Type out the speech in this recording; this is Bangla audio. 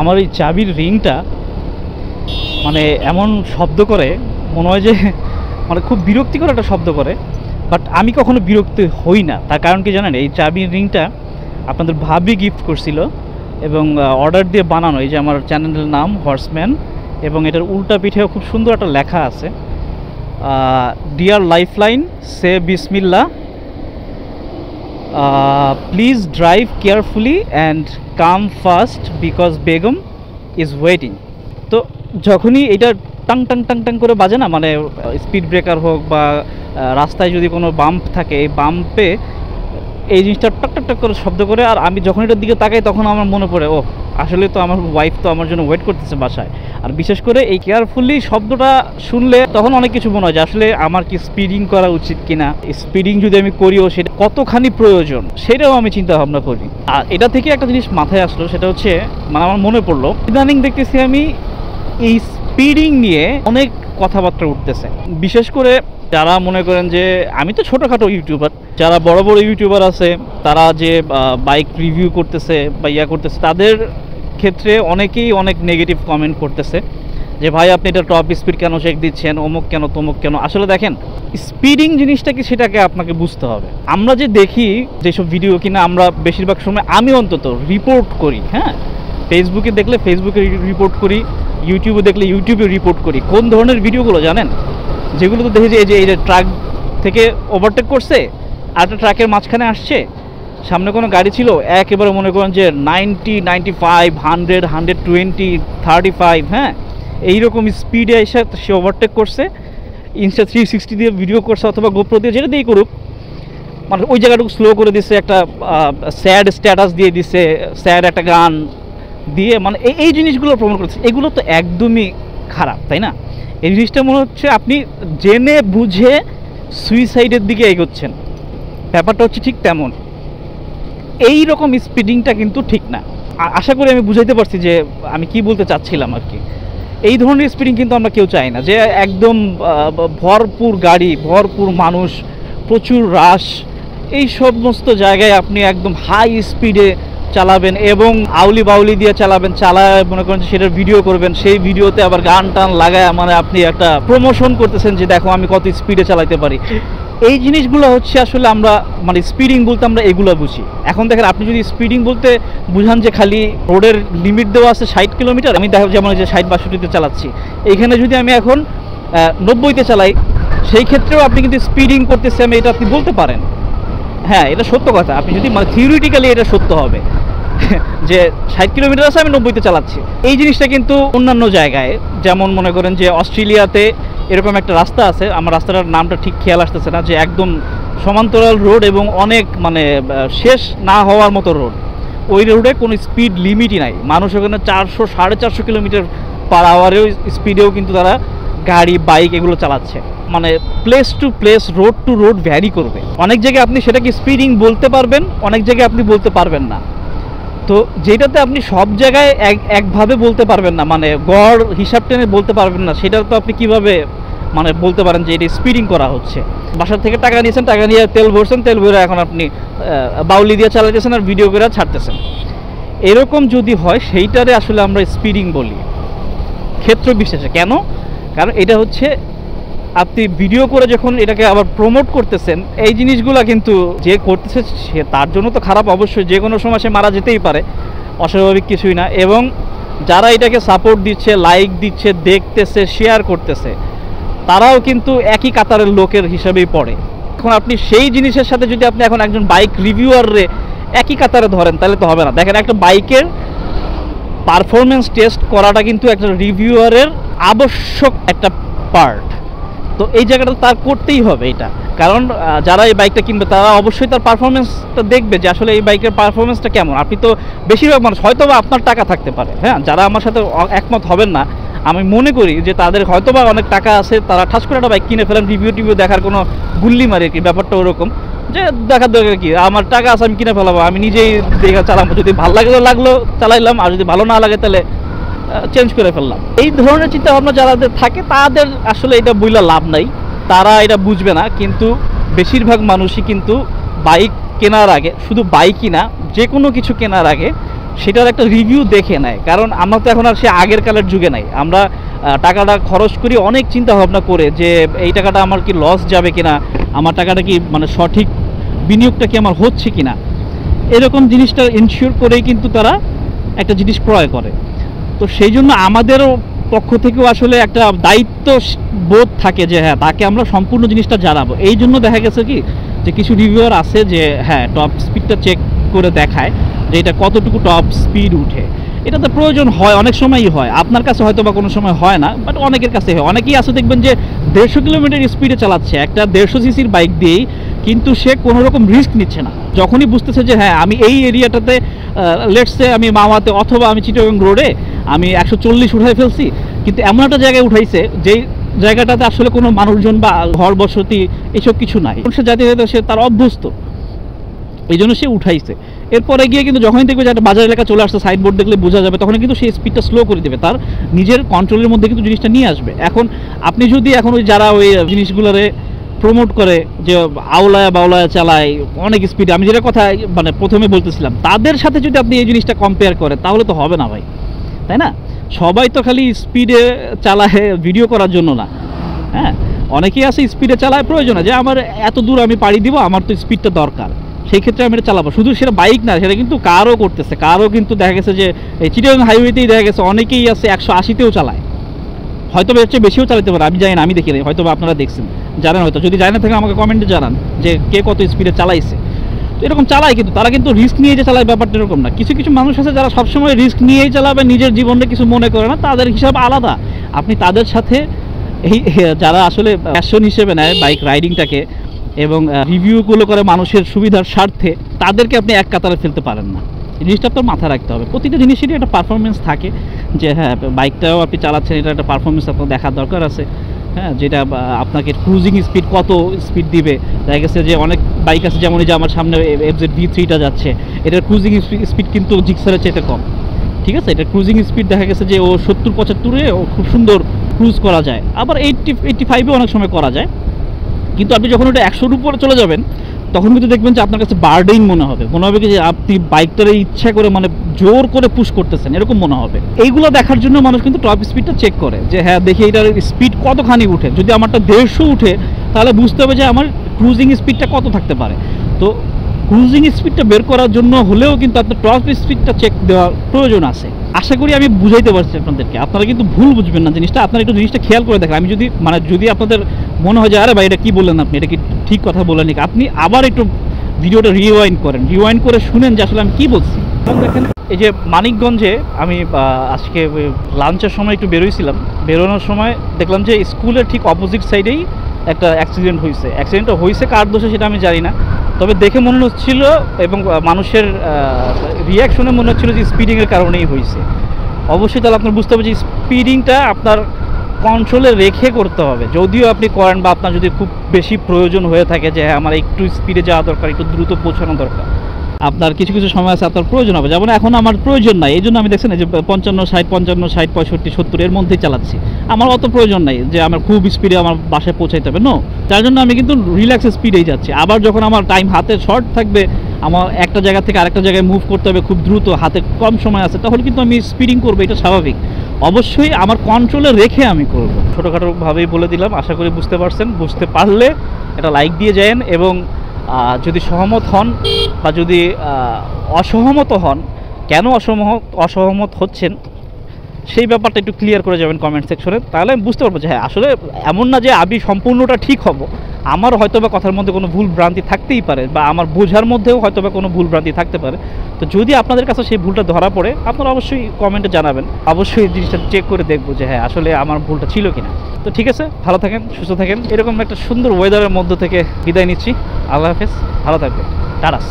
আমার এই চাবির রিংটা মানে এমন শব্দ করে, মনে হয় যে মানে খুব বিরক্তিকর একটা শব্দ করে, বাট আমি কখনো বিরক্ত হই না। তার কারণ কি জানেন, এই চাবির রিংটা আপনাদের ভাবি গিফট করছিল এবং অর্ডার দিয়ে বানানো। এই যে আমার চ্যানেলের নাম হর্সম্যান, এবং এটার উল্টা পিঠেও খুব সুন্দর একটা লেখা আছে, ডিয়ার লাইফলাইন সে বিসমিল্লা, please drive carefully and come fast because বেগম ইজ ওয়েটিং। তো যখনই এটা টাং টাং টাং টাং করে বাজে না, মানে স্পিড ব্রেকার হোক বা রাস্তায় যদি কোনো বাম্প থাকে, এই বাম্পে এই জিনিসটা টক টক টক করে শব্দ করে, আর আমি যখন এটার দিকে তাকাই তখন আমার মনে পড়ে, ও আসলে তো আমার ওয়াইফ তো আমার জন্য ওয়েট করতেছে বাসায়। আর বিশেষ করে এই কেয়ারফুলি শব্দটা শুনলে তখন অনেক কিছু মনে হয় যে আসলে আমার কি স্পিডিং করা উচিত কিনা, স্পিডিং যদি আমি করিও সেটা কতখানি প্রয়োজন, সেটাও আমি চিন্তা ভাবনা করি। আর এটা থেকে একটা জিনিস মাথায় আসলো, সেটা হচ্ছে মানে আমার মনে পড়লো, ইদানিং দেখতেছি আমি এই স্পিডিং নিয়ে অনেক কথাবার্তা উঠতেছে। বিশেষ করে যারা মনে করেন যে আমি তো ছোটোখাটো ইউটিউবার, যারা বড় বড় ইউটিউবার আছে তারা যে বাইক রিভিউ করতেছে বা করতেছে, তাদের ক্ষেত্রে অনেকেই অনেক নেগেটিভ কমেন্ট করতেছে যে ভাই আপনি এটা টপ স্পিড কেন চেক দিচ্ছেন, অমুক কেন তমুক কেন। আসলে দেখেন, স্পিডিং জিনিসটা কি সেটাকে আপনাকে বুঝতে হবে। আমরা যে দেখি যেসব ভিডিও কিনা আমরা বেশিরভাগ সময়, আমি অন্তত রিপোর্ট করি, হ্যাঁ, ফেসবুকে দেখলে ফেসবুকে রিপোর্ট করি, ইউটিউবে দেখলে ইউটিউবে রিপোর্ট করি। কোন ধরনের ভিডিওগুলো জানেন? যেগুলো তো দেখে যে এই যে ট্রাক থেকে ওভারটেক করছে, আর একটা ট্রাকের মাঝখানে আসছে, সামনে কোনো গাড়ি ছিল, একেবারে মনে করেন যে 90, 95, 100, 120, 35, হ্যাঁ, এইরকম স্পিডে এসে সে ওভারটেক করছে, ইনস্টা 360 দিয়ে ভিডিও করছে অথবা গোপ্রো দিয়ে, যেটা দিয়েই করুক, মানে ওই জায়গাটুকু স্লো করে দিচ্ছে, একটা স্যাড স্ট্যাটাস দিয়ে দিচ্ছে, স্যাড একটা গান দিয়ে, মানে এই জিনিসগুলো প্রমোট করছে। এগুলো তো একদমই খারাপ, তাই না? এই জিনিসটা মনে হচ্ছে আপনি জেনে বুঝে সুইসাইডের দিকে এগোচ্ছেন, ব্যাপারটা হচ্ছে ঠিক তেমন। এই রকম স্পিডিংটা কিন্তু ঠিক না। আশা করি আমি বুঝাইতে পারছি যে আমি কি বলতে চাচ্ছিলাম আর কি। এই ধরনের স্পিডিং কিন্তু আমরা কেউ চাই না, যে একদম ভরপুর গাড়ি, ভরপুর মানুষ, প্রচুর রাশ, এই সমস্ত জায়গায় আপনি একদম হাই স্পিডে চালাবেন এবং আউলি বাউলি দিয়ে চালাবেন, চালায় মনে করেন সেটার ভিডিও করবেন, সেই ভিডিওতে আবার গান টান লাগায় মানে আপনি একটা প্রমোশন করতেছেন যে দেখো আমি কত স্পিডে চালাতে পারি। এই জিনিসগুলো হচ্ছে আসলে আমরা মানে স্পিডিং বলতে আমরা এগুলো বুঝি। এখন দেখেন, আপনি যদি স্পিডিং বলতে বুঝান যে খালি রোডের লিমিট দেওয়া আছে 60 কিলোমিটার, আমি দেখো যেমন যে 60-62তে চালাচ্ছি, এইখানে যদি আমি এখন 90তে চালাই, সেই ক্ষেত্রেও আপনি কিন্তু স্পিডিং করতেছেন, এটা আপনি বলতে পারেন। হ্যাঁ, এটা সত্য কথা। আপনি যদি মানে থিওরিটিক্যালি এটা সত্য হবে যে 60 কিলোমিটার আছে, আমি 90তে চালাচ্ছি। এই জিনিসটা কিন্তু অন্যান্য জায়গায়, যেমন মনে করেন যে অস্ট্রেলিয়াতে এরকম একটা রাস্তা আছে, আমার রাস্তাটার নামটা ঠিক খেয়াল আসতেছে না, যে একদম সমান্তরাল রোড এবং অনেক মানে শেষ না হওয়ার মতো রোড। ওই রোডে কোনো স্পিড লিমিটই নাই, মানুষ ওখানে 400-450 কিলোমিটার পার আওয়ারেও স্পিডেও কিন্তু তারা গাড়ি বাইক এগুলো চালাচ্ছে। মানে place to place, road to road vary করবে। অনেক জায়গায় আপনি সেটাকে স্পিডিং বলতে পারবেন, অনেক জায়গায় আপনি বলতে পারবেন না। তো যেটাতে আপনি সব জায়গায় একভাবে বলতে পারবেন না, মানে গড় হিসাব টেনে বলতে পারবেন না, সেটা তো আপনি কিভাবে মানে বলতে পারেন যে এটা স্পিডিং করা হচ্ছে? বাসার থেকে টাকা নিয়েছেন, টাকা নিয়ে তেল ভরছেন, তেল ভরে এখন আপনি বাউলি দিয়ে চালাইতেছেন আর ভিডিও করে ছাড়তেছেন। এরকম যদি হয়, সেইটারে আসলে আমরা স্পিডিং বলি ক্ষেত্র বিশেষে। কেন? কারণ এটা হচ্ছে আপনি ভিডিও করে যখন এটাকে আবার প্রমোট করতেছেন, এই জিনিসগুলো কিন্তু যে করতেছে সে তার জন্য তো খারাপ অবশ্যই, যে কোনো সময় সে মারা যেতেই পারে, অস্বাভাবিক কিছুই না। এবং যারা এটাকে সাপোর্ট দিচ্ছে, লাইক দিচ্ছে, দেখতেছে, শেয়ার করতেছে, তারাও কিন্তু একই কাতারের লোকের হিসাবেই পড়ে। এখন আপনি সেই জিনিসের সাথে যদি আপনি এখন একজন বাইক রিভিউয়ারে একই কাতারে ধরেন, তাহলে তো হবে না। দেখেন, একটা বাইকের পারফরমেন্স টেস্ট করাটা কিন্তু একটা রিভিউয়ারের আবশ্যক একটা পার্ট। তো এই জায়গাটা তার করতেই হবে এটা, কারণ যারা এই বাইকটা কিনবে তারা অবশ্যই তার পারফরমেন্সটা দেখবে যে আসলে এই বাইকের পারফরমেন্সটা কেমন। আপনি তো বেশিরভাগ মানুষ হয়তো বা আপনার টাকা থাকতে পারে, হ্যাঁ, যারা আমার সাথে একমত হবেন না, আমি মনে করি যে তাদের হয়তো বা অনেক টাকা আছে, তারা ঠাস করে একটা বাইক কিনে ফেলেন, রিভিউ টিভিউ দেখার কোনো গুল্লি মারে কি, ব্যাপারটা ওরকম যে দেখার দরকার কি, আমার টাকা আছে আমি কিনে ফেলাবো, আমি নিজেই দেখা চালাবো, যদি ভালো লাগলো চালাইলাম, আর যদি ভালো না লাগে তাহলে চেঞ্জ করে ফেললাম। এই ধরনের চিন্তাভাবনা যাদের থাকে তাদের আসলে এটা বইলা লাভ নাই, তারা এটা বুঝবে না। কিন্তু বেশিরভাগ মানুষই কিন্তু বাইক কেনার আগে, শুধু বাইকই না, যে কোনো কিছু কেনার আগে সেটার একটা রিভিউ দেখে নেয়। কারণ আমরা তো এখন আর সে আগের কালের যুগে নাই, আমরা টাকাটা খরচ করি অনেক চিন্তা ভাবনা করে যে এই টাকাটা আমার কি লস যাবে কিনা, আমার টাকাটা কি মানে সঠিক বিনিয়োগটা কি আমার হচ্ছে কিনা, এরকম জিনিসটা ইনশিওর করেই কিন্তু তারা একটা জিনিস ক্রয় করে। তো সেই জন্য আমাদেরও পক্ষ থেকেও আসলে একটা দায়িত্ব বোধ থাকে যে হ্যাঁ তাকে আমরা সম্পূর্ণ জিনিসটা জানাবো। এই জন্য দেখা গেছে কি যে কিছু রিভিউয়ার আছে যে হ্যাঁ টপ স্পিডটা চেক করে দেখায় যে এটা কতটুকু টপ স্পিড উঠে। এটা তো প্রয়োজন হয়, অনেক সময়ই হয়, আপনার কাছে হয়তো বা কোনো সময় হয় না, বাট অনেকের কাছে হয়। অনেকেই আছে দেখবেন যে 150 কিলোমিটার স্পিডে চালাচ্ছে একটা 150 সিসির বাইক দিয়েই, কিন্তু সে কোনো রকম রিস্ক নিচ্ছে না। যখনই বুঝতেছে যে হ্যাঁ আমি এই এরিয়াটাতে লেটসে আমি মাওয়াতে অথবা আমি চিটাগং রোডে আমি 140 উঠাই ফেলছি, কিন্তু এমন একটা জায়গায় উঠাইছে যেই জায়গাটাতে আসলে কোনো মানুষজন বা ঘর বসতি এসব কিছু নাই, সে জাতি সে তার অভ্যস্ত, এই জন্য সে উঠাইছে। এরপরে গিয়ে কিন্তু যখনই দেখবে যে একটা বাজার এলাকা চলে আসছে, সাইডবোর্ড দেখলে বোঝা যাবে, তখন কিন্তু সেই স্পিডটা স্লো করে দেবে, তার নিজের কন্ট্রোলের মধ্যে কিন্তু জিনিসটা নিয়ে আসবে। এখন আপনি যদি এখন ওই যারা ওই জিনিসগুলোরে প্রমোট করে যে আওলায়া বাউলায়া চালায় অনেক স্পিডে, আমি যেটা কথা মানে প্রথমে বলতেছিলাম, তাদের সাথে যদি আপনি এই জিনিসটা কম্পেয়ার করেন তাহলে তো হবে না ভাই, তাই না? সবাই তো খালি স্পিডে চালায় ভিডিও করার জন্য না, হ্যাঁ অনেকেই আছে স্পিডে চালায় প্রয়োজন যে আমার এত দূর আমি পাড়ি দিব, আমার তো স্পিডটা দরকার, সেই ক্ষেত্রে আমি এটা চালাবো। শুধু সেটা বাইক না, সেটা কিন্তু কারও করতেছে, কারও কিন্তু দেখা গেছে যে এই চিটাগং হাইওয়েতেই দেখা গেছে অনেকেই আছে 180তেও চালায়, হয়তো এর চেয়ে বেশিও চালাতে পারে, আমি জানি না, আমি দেখি নাই, হয়তো আপনারা দেখছেন, জানেন হয়তো, যদি জানেন থাকে আমাকে কমেন্টে জানান যে কে কত স্পিডে চালাইছে। তো এরকম চালায়, কিন্তু তারা কিন্তু রিস্ক নিয়ে যে চালায় ব্যাপারটা এরকম না। কিছু কিছু মানুষ আছে যারা সবসময় রিস্ক নিয়েই চালাবে, নিজের জীবনে কিছু মনে করে না, তাদের হিসাব আলাদা। আপনি তাদের সাথে এই যারা আসলে প্যাশন হিসেবে নেয় বাইক রাইডিংটাকে এবং রিভিউগুলো করে মানুষের সুবিধার স্বার্থে, তাদেরকে আপনি এক কাতারে ফেলতে পারেন না। এই জিনিসটা আপনার মাথায় রাখতে হবে। প্রতিটা জিনিসেরই একটা পারফরমেন্স থাকে, যে হ্যাঁ বাইকটাও আপনি চালাচ্ছেন, এটা একটা পারফরমেন্স আপনার দেখার দরকার আছে, হ্যাঁ যেটা আপনাকে ক্রুজিং স্পিড কত স্পিড দিবে। দেখা গেছে যে অনেক বাইক আছে, যেমন এই যে আমার সামনে FZ-V3টা যাচ্ছে, এটার ক্রুজিং স্পিড কিন্তু জিক্সারের চাইতে কম, ঠিক আছে? এটা ক্রুজিং স্পিড দেখা গেছে যে ও 70-75-এ ও খুব সুন্দর ক্রুজ করা যায়, আবার 80-85-এও অনেক সময় করা যায়। কিন্তু আপনি যখন ওটা 100-র উপরে চলে যাবেন, তখন কিন্তু দেখবেন যে আপনার কাছে বার্ডেন মনে হবে কি যে আপনি বাইকটারে ইচ্ছা করে মানে জোর করে পুশ করতেছেন, এরকম মনে হবে। এইগুলো দেখার জন্য মানুষ কিন্তু টপ স্পিডটা চেক করে যে হ্যাঁ দেখি এটার স্পিড কতখানি উঠে। যদি আমারটা 150 উঠে তাহলে বুঝতে হবে যে আমার ক্রুজিং স্পিডটা কত থাকতে পারে। তো ক্রুজিং স্পিডটা বের করার জন্য হলেও কিন্তু আপনার টপ স্পিডটা চেক দেওয়ার প্রয়োজন আছে। আশা করি আমি বুঝাইতে পারছি আপনাদেরকে, আপনারা কিন্তু ভুল বুঝবেন না জিনিসটা, আপনারা একটু জিনিসটা খেয়াল করে দেখেন। আমি যদি আপনাদের মনে হয় যে আরে ভাই এটা কী বললেন আপনি, এটা কি ঠিক কথা বললেন, আপনি আবার একটু ভিডিওটা রিওয়াইন্ড করে শুনেন যে আসলে আমি কী বলছি। দেখেন এই যে মানিকগঞ্জে আমি আজকে লাঞ্চের সময় একটু বেরোইছিলাম, বেরোনোর সময় দেখলাম যে স্কুলের ঠিক অপোজিট সাইডেই একটা অ্যাক্সিডেন্ট হয়েছে। অ্যাক্সিডেন্টটা হয়েছে কার দোষে সেটা আমি জানি না, তবে দেখে মনে হচ্ছিল এবং মানুষের রিয়াকশনে মনে হচ্ছিল যে স্পিডিংয়ের কারণেই হয়েছে। অবশ্যই তাহলে আপনার বুঝতে হবে যে স্পিডিংটা আপনার কন্ট্রোলে রেখে করতে হবে, যদিও আপনি করেন বা আপনার যদি খুব বেশি প্রয়োজন হয়ে থাকে যে হ্যাঁ আমার একটু স্পিডে যাওয়া দরকার, একটু দ্রুত পৌঁছানো দরকার, আপনার কিছু কিছু সময় আছে আপনার প্রয়োজন হবে। যেমন এখন আমার প্রয়োজন নাই, এই জন্য আমি দেখছি না যে 55-60, 55-60, 65-70 এর মধ্যেই চালাচ্ছি। আমার অত প্রয়োজন নাই যে আমার খুব স্পিডে আমার বাসায় পৌঁছাইতে হবে, নো, তার জন্য আমি কিন্তু রিল্যাক্স স্পিডেই যাচ্ছি। আবার যখন আমার টাইম হাতে শর্ট থাকবে, আমার একটা জায়গা থেকে আরেকটা জায়গায় মুভ করতে হবে খুব দ্রুত, হাতে কম সময় আছে, তখন কিন্তু আমি স্পিডিং করবো, এটা স্বাভাবিক। অবশ্যই আমার কন্ট্রোলে রেখে আমি করবো। ছোটোখাটোভাবেই বলে দিলাম, আশা করি বুঝতে পারছেন। বুঝতে পারলে এটা লাইক দিয়ে যান, এবং যদি সহমত হন বা যদি অসহমত হন, কেন অসহমত হচ্ছেন সেই ব্যাপারটা একটু ক্লিয়ার করে যাবেন কমেন্ট সেকশনে, তাহলে আমি বুঝতে পারবো যে হ্যাঁ আসলে এমন না যে আমি সম্পূর্ণটা ঠিক হব, আমার হয়তো বা কথার মধ্যে কোনো ভুল ভ্রান্তি থাকতেই পারে, বা আমার বোঝার মধ্যেও হয়তো বা কোনো ভুল ভ্রান্তি থাকতে পারে। তো যদি আপনাদের কাছে সেই ভুলটা ধরা পড়ে, আপনারা অবশ্যই কমেন্টে জানাবেন, অবশ্যই জিনিসটা চেক করে দেখবো যে হ্যাঁ আসলে আমার ভুলটা ছিল কিনা। তো ঠিক আছে, ভালো থাকেন, সুস্থ থাকেন। এরকম একটা সুন্দর ওয়েদারের মধ্য থেকে বিদায় নিচ্ছি। আল্লাহ হাফেজ, ভালো থাকবেন, টাটাস।